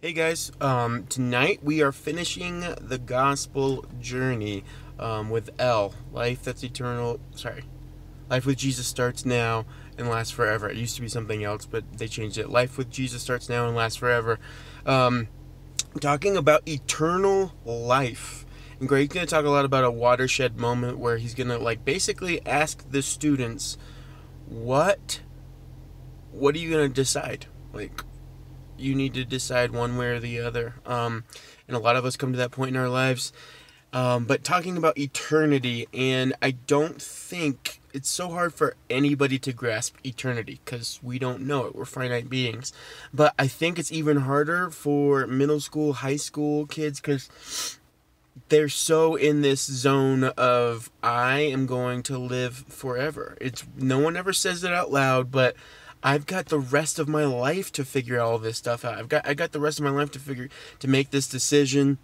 Hey guys, tonight we are finishing the gospel journey with L. Life that's eternal. Sorry. Life with Jesus starts now and lasts forever. It used to be something else, but they changed it. Life with Jesus starts now and lasts forever. Um, Talking about eternal life. And Greg's going to talk a lot about a watershed moment where he's going to basically ask the students, what what are you going to decide? You need to decide one way or the other. And a lot of us come to that point in our lives. But talking about eternity, and I don't think it's so hard for anybody to grasp eternity because we don't know it. We're finite beings. But I think it's even harder for middle school, high school kids because they're so in this zone of I am going to live forever. It's no one ever says it out loud, but I've got the rest of my life to figure all this stuff out. I got the rest of my life to make this decision.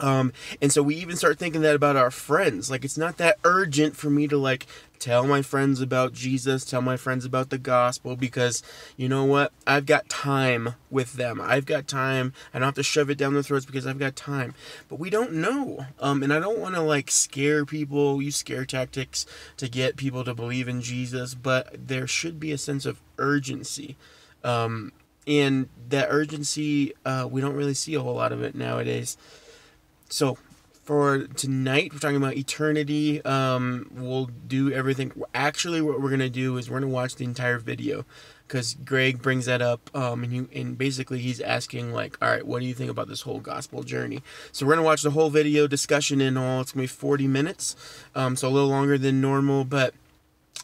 And so we even start thinking that about our friends. It's not that urgent for me to tell my friends about Jesus, tell my friends about the gospel, because you know what? I've got time with them. I've got time. I don't have to shove it down their throats because I've got time. But we don't know. And I don't want to scare people, use scare tactics to get people to believe in Jesus, but there should be a sense of urgency. And that urgency, we don't really see a whole lot of it nowadays. So, for tonight, we're talking about eternity. We'll do everything. Actually, what we're going to do is we're going to watch the entire video because Greg brings that up. And basically, he's asking, all right, what do you think about this whole gospel journey? So, we're going to watch the whole video, discussion and all. It's going to be 40 minutes, so a little longer than normal, but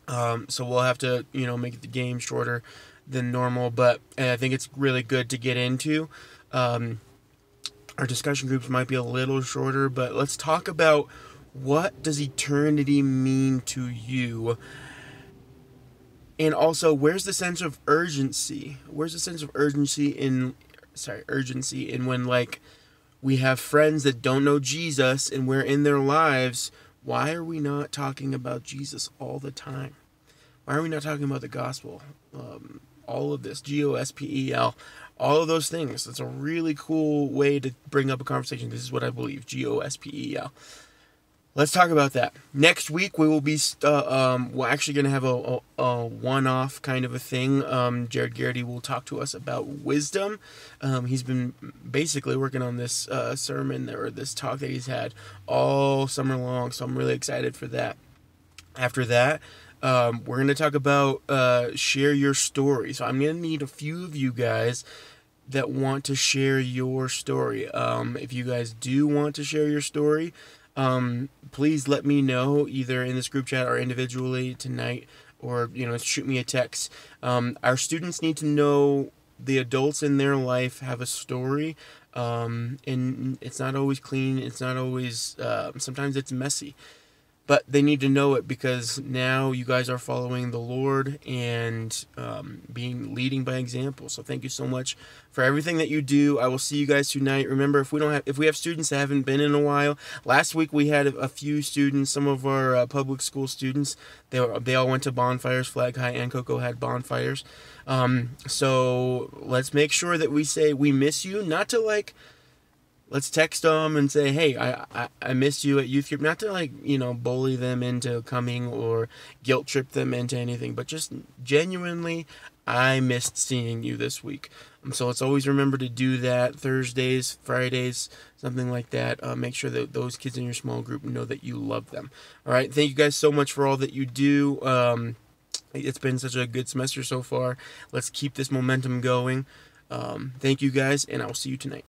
so we'll have to, make the game shorter than normal, but I think it's really good to get into. Our discussion groups might be a little shorter, but let's talk about what does eternity mean to you? And also, where's the sense of urgency? Where's the sense of urgency in when we have friends that don't know Jesus and we're in their lives, why are we not talking about Jesus all the time? Why are we not talking about the gospel? All of this, GOSPEL, all of those things. It's a really cool way to bring up a conversation. This is what I believe, GOSPEL. Let's talk about that. Next week, we will be we're actually going to have a one-off kind of a thing. Jared Garrity will talk to us about wisdom. He's been basically working on this sermon or this talk that he's had all summer long, so I'm really excited for that. After that, we're going to talk about share your story. So I'm going to need a few of you guys that want to share your story. If you guys do want to share your story, please let me know either in this group chat or individually tonight, or shoot me a text. Our students need to know the adults in their life have a story, and it's not always clean. It's not always. Sometimes it's messy. But they need to know it because now you guys are following the Lord and leading by example. So thank you so much for everything that you do. I will see you guys tonight. Remember, if we have students that haven't been in a while, last week we had a few students, some of our public school students. They all went to bonfires. Flag High and Cocoa had bonfires. So let's make sure that we say we miss you, not to let's text them and say, hey, I missed you at youth group. Not to bully them into coming or guilt trip them into anything, but just genuinely, I missed seeing you this week. So let's always remember to do that. Thursdays, Fridays, something like that. Make sure that those kids in your small group know that you love them. All right. Thank you guys so much for all that you do. It's been such a good semester so far. Let's keep this momentum going. Thank you guys, and I'll see you tonight.